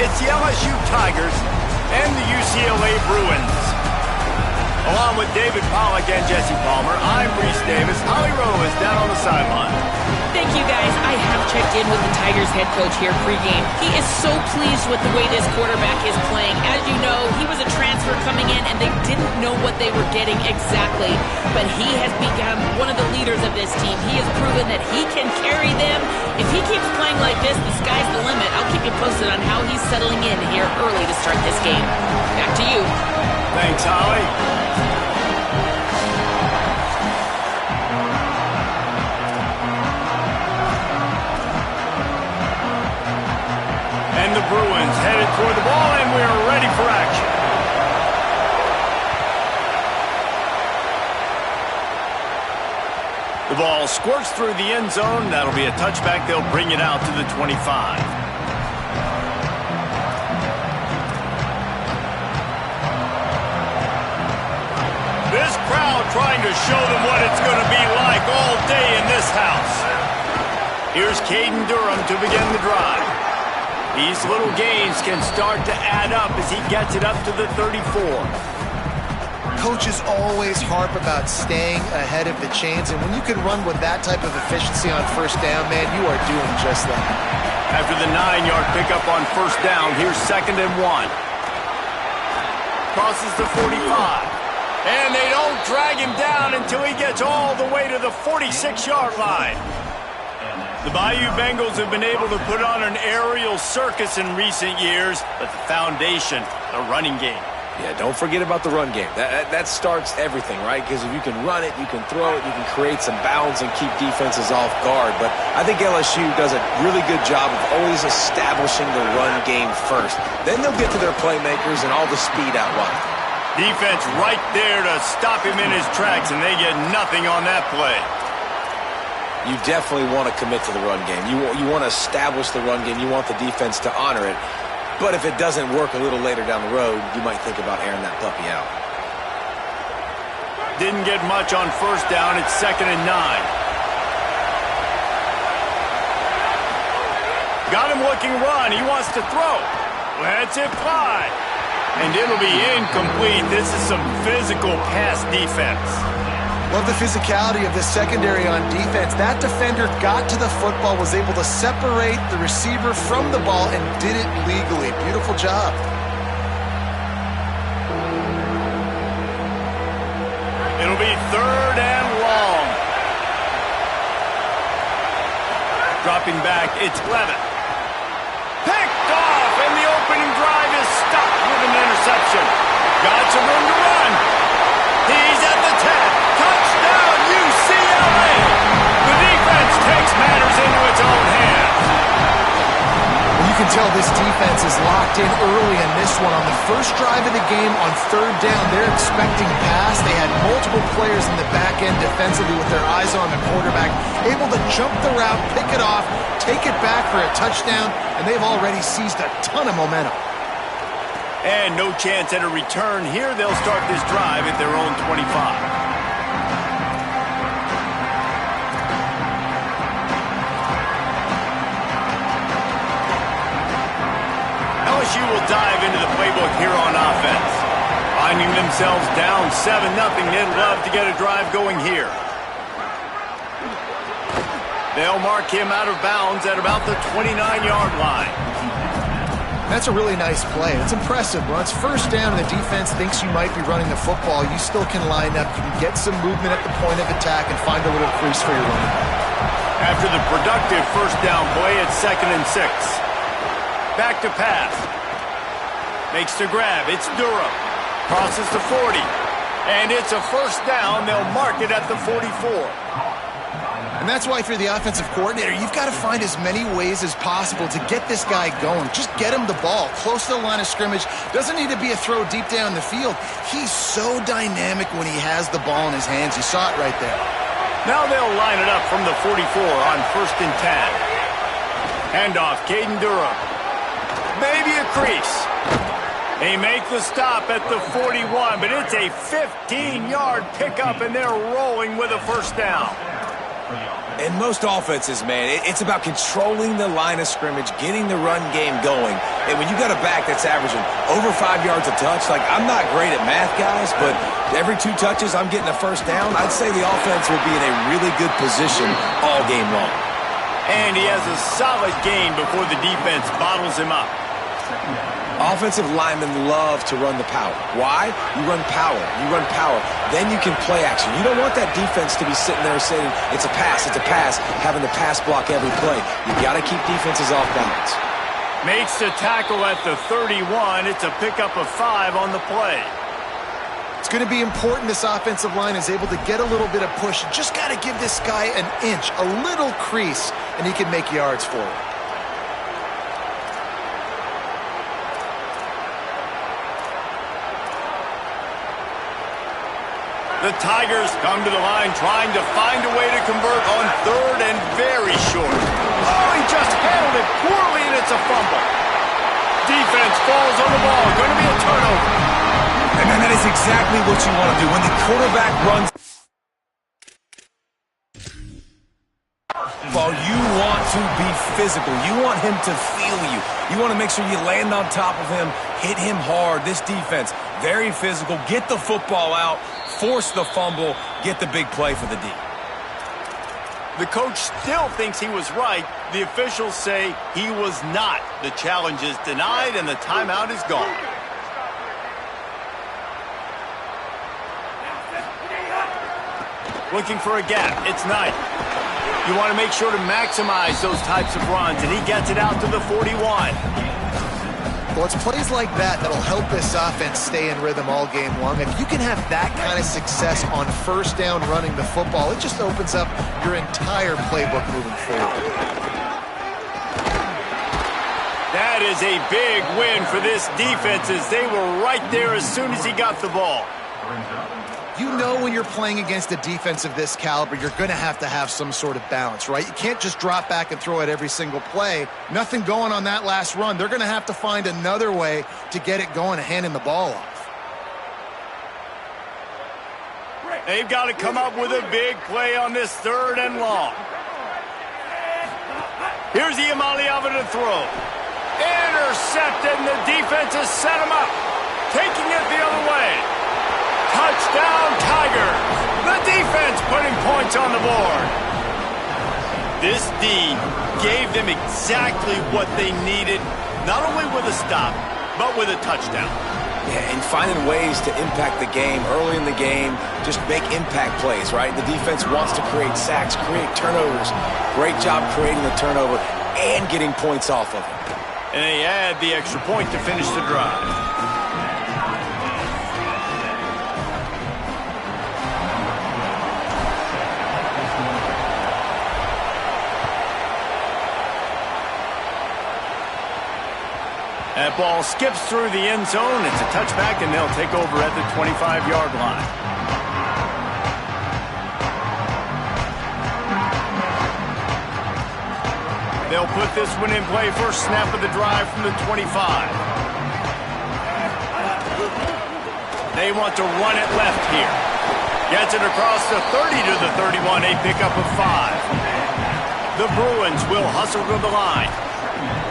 It's the LSU Tigers and the UCLA Bruins. Along with David Pollack and Jesse Palmer, I'm Reese Davis. Holly Rowe is down on the sideline. Thank you, guys. I have checked in with the Tigers head coach here pregame. He is so pleased with the way this quarterback is playing. As you know, he was a transfer coming in, and they didn't know what they were getting exactly. But he has become one of the leaders of this team. He has proven that he can carry them. If he keeps playing like this, the sky's the limit. I'll keep you posted on how he's settling in here early to start this game. Back to you. Thanks, Holly. And the Bruins headed toward the ball, and we are ready for action. The ball squirts through the end zone. That'll be a touchback. They'll bring it out to the 25. This crowd trying to show them what it's going to be like all day in this house. Here's Caden Durham to begin the drive. These little gains can start to add up as he gets it up to the 34. Coaches always harp about staying ahead of the chains, and when you can run with that type of efficiency on first down, man, you are doing just that. After the 9-yard pickup on first down, here's 2nd and 1. Crosses the 45. And they don't drag him down until he gets all the way to the 46-yard line. The Bayou Bengals have been able to put on an aerial circus in recent years, but the foundation, the running game. Yeah, don't forget about the run game. That starts everything, right? Because if you can run it, you can throw it, you can create some bounds and keep defenses off guard. But I think LSU does a really good job of always establishing the run game first. Then they'll get to their playmakers and all the speed out wide. Defense right there to stop him in his tracks, and they get nothing on that play. You definitely want to commit to the run game. You want to establish the run game. You want the defense to honor it. But if it doesn't work a little later down the road, you might think about airing that puppy out. Didn't get much on first down. It's 2nd and 9. Got him looking run. He wants to throw. Lets it fly. And it'll be incomplete. This is some physical pass defense. Love the physicality of the secondary on defense. That defender got to the football, was able to separate the receiver from the ball, and did it legally. Beautiful job. It'll be 3rd and long. Dropping back, it's Levitt. Picked off, and the opening drive is stopped with an interception. Got some room to run. He's at the 10. Touchdown, UCLA! The defense takes matters into its own hands. Well, you can tell this defense is locked in early in this one. On the first drive of the game, on 3rd down, they're expecting pass. They had multiple players in the back end defensively with their eyes on the quarterback, able to jump the route, pick it off, take it back for a touchdown, and they've already seized a ton of momentum. And no chance at a return here. They'll start this drive at their own 25. LSU will dive into the playbook here on offense. Finding themselves down 7-0, they'd love to get a drive going here. They'll mark him out of bounds at about the 29-yard line. That's a really nice play. It's impressive. When it's first down and the defense thinks you might be running the football, you still can line up. You can get some movement at the point of attack and find a little crease for your running back. After the productive first down play, it's 2nd and 6. Back to pass. Makes the grab. It's Durham. Crosses the 40. And it's a first down. They'll mark it at the 44. And that's why if you're the offensive coordinator, you've got to find as many ways as possible to get this guy going. Just get him the ball close to the line of scrimmage. Doesn't need to be a throw deep down the field. He's so dynamic when he has the ball in his hands. You saw it right there. Now they'll line it up from the 44 on 1st and 10. Handoff, Caden Durham. Maybe a crease. They make the stop at the 41, but it's a 15-yard pickup, and they're rolling with a first down. In most offenses, man, it's about controlling the line of scrimmage, getting the run game going. And when you got a back that's averaging over 5 yards a touch, like, I'm not great at math, guys, but every 2 touches I'm getting a first down, I'd say the offense will be in a really good position all game long. And he has a solid gain before the defense bottles him up. Offensive linemen love to run the power. Why? You run power. You run power. Then you can play action. You don't want that defense to be sitting there saying, it's a pass, having to pass block every play. You got to keep defenses off balance. Makes the tackle at the 31. It's a pickup of 5 on the play. It's going to be important this offensive line is able to get a little bit of push. Just got to give this guy an inch, a little crease, and he can make yards for it. The Tigers come to the line trying to find a way to convert on 3rd and very short. Oh, he just handled it poorly, and it's a fumble. Defense falls on the ball. Going to be a turnover. And then that is exactly what you want to do. When the quarterback runs ball, you want to be physical. You want him to feel you. You want to make sure you land on top of him, hit him hard. This defense, very physical. Get the football out, force the fumble, get the big play for the D. The coach still thinks he was right. The officials say he was not. The challenge is denied, and the timeout is gone. Looking for a gap. It's Knight. You want to make sure to maximize those types of runs, and he gets it out to the 41. Well, it's plays like that that'll help this offense stay in rhythm all game long. If you can have that kind of success on first down running the football, it just opens up your entire playbook moving forward. That is a big win for this defense as they were right there as soon as he got the ball. You know when you're playing against a defense of this caliber, you're going to have some sort of balance, right? You can't just drop back and throw it every single play. Nothing going on that last run. They're going to have to find another way to get it going and handing the ball off. They've got to come up with a big play on this 3rd and long. Here's Iamaleava to throw. Intercepted, and the defense has set him up. Taking it the other way. Touchdown, Tigers! The defense putting points on the board. This D gave them exactly what they needed, not only with a stop, but with a touchdown. Yeah, and finding ways to impact the game early in the game, just make impact plays, right? The defense wants to create sacks, create turnovers. Great job creating the turnover and getting points off of it. And they add the extra point to finish the drive. That ball skips through the end zone. It's a touchback, and they'll take over at the 25-yard line. They'll put this one in play. First snap of the drive from the 25. They want to run it left here. Gets it across the 30 to the 31, a pickup of 5. The Bruins will hustle to the line.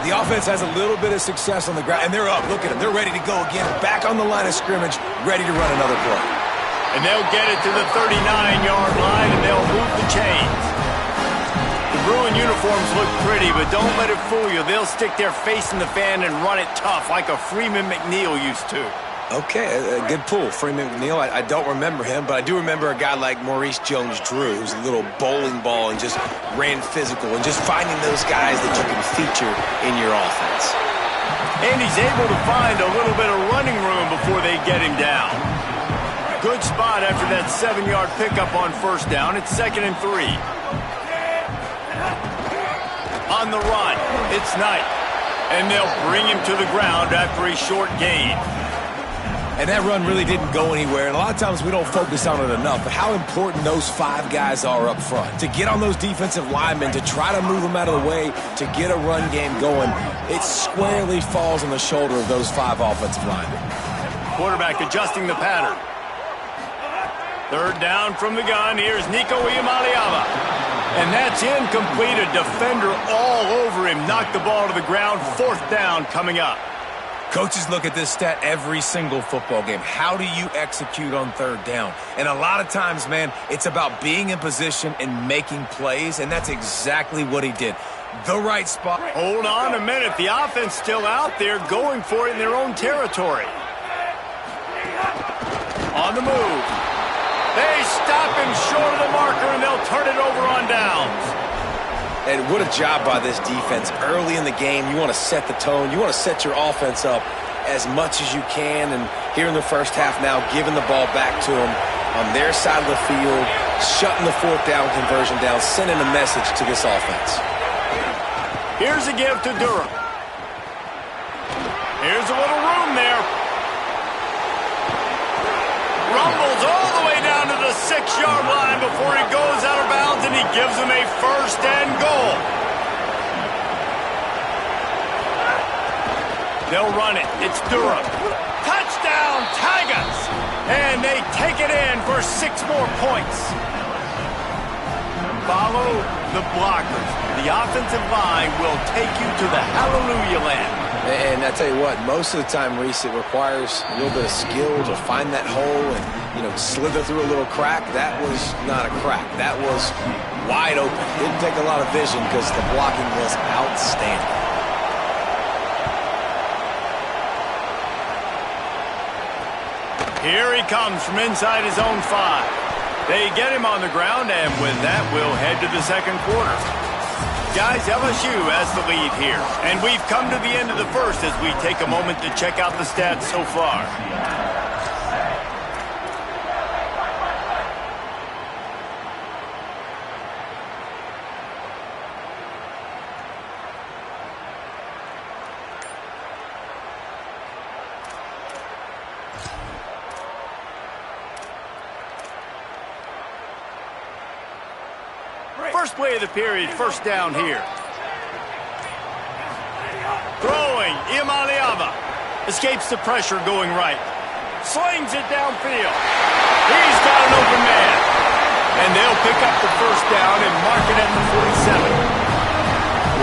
The offense has a little bit of success on the ground, and they're up. Look at them. They're ready to go again. Back on the line of scrimmage, ready to run another play. And they'll get it to the 39-yard line, and they'll move the chains. The Bruin uniforms look pretty, but don't let it fool you. They'll stick their face in the fan and run it tough like a Freeman McNeil used to. Okay, a good pull. Freeman McNeil, I don't remember him, but I do remember a guy like Maurice Jones-Drew, who's a little bowling ball and just ran physical, and just finding those guys that you can feature in your offense. And he's able to find a little bit of running room before they get him down. Good spot after that 7-yard pickup on first down. It's 2nd and 3. On the run, it's Knight. And they'll bring him to the ground after a short gain. And that run really didn't go anywhere, and a lot of times we don't focus on it enough, but how important those 5 guys are up front. To get on those defensive linemen, to try to move them out of the way, to get a run game going, it squarely falls on the shoulder of those 5 offensive linemen. Quarterback adjusting the pattern. 3rd down from the gun. Here's Nico Iamaleava. And that's incomplete. A defender all over him. Knocked the ball to the ground. 4th down coming up. Coaches look at this stat every single football game. How do you execute on 3rd down? And a lot of times, man, it's about being in position and making plays, and that's exactly what he did. The right spot. Hold on a minute. The offense still out there going for it in their own territory. On the move. They stop him short of the marker, and they'll turn it over on downs. And what a job by this defense. Early in the game, you want to set the tone. You want to set your offense up as much as you can. And here in the first half now, giving the ball back to them on their side of the field, shutting the 4th down conversion down, sending a message to this offense. Here's a give to Durham. Here's a little room there. Rumbles all the way down to the 6-yard line before he goes out of bounds, and he gives them a 1st and goal. They'll run it. It's Durham. Touchdown, Tigers! And they take it in for 6 more points. Follow the blockers. The offensive line will take you to the hallelujah land. And I tell you what, most of the time, Reese, it requires a little bit of skill to find that hole and, slither through a little crack. That was not a crack. That was wide open. Didn't take a lot of vision because the blocking was outstanding. Here he comes from inside his own 5. They get him on the ground, and with that, we'll head to the 2nd quarter. Guys, LSU has the lead here, and we've come to the end of the 1st as we take a moment to check out the stats so far. First play of the period, 1st down here. Throwing, Imaliava. Escapes the pressure going right. Slings it downfield. He's got an open man. And they'll pick up the 1st down and mark it at the 47.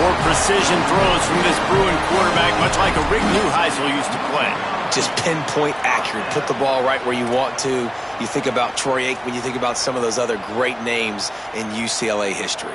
More precision throws from this Bruin quarterback, much like a Rick Neuheisel used to play. Just pinpoint accurate. Put the ball right where you want to. You think about Troy Aikman, you think about some of those other great names in UCLA history.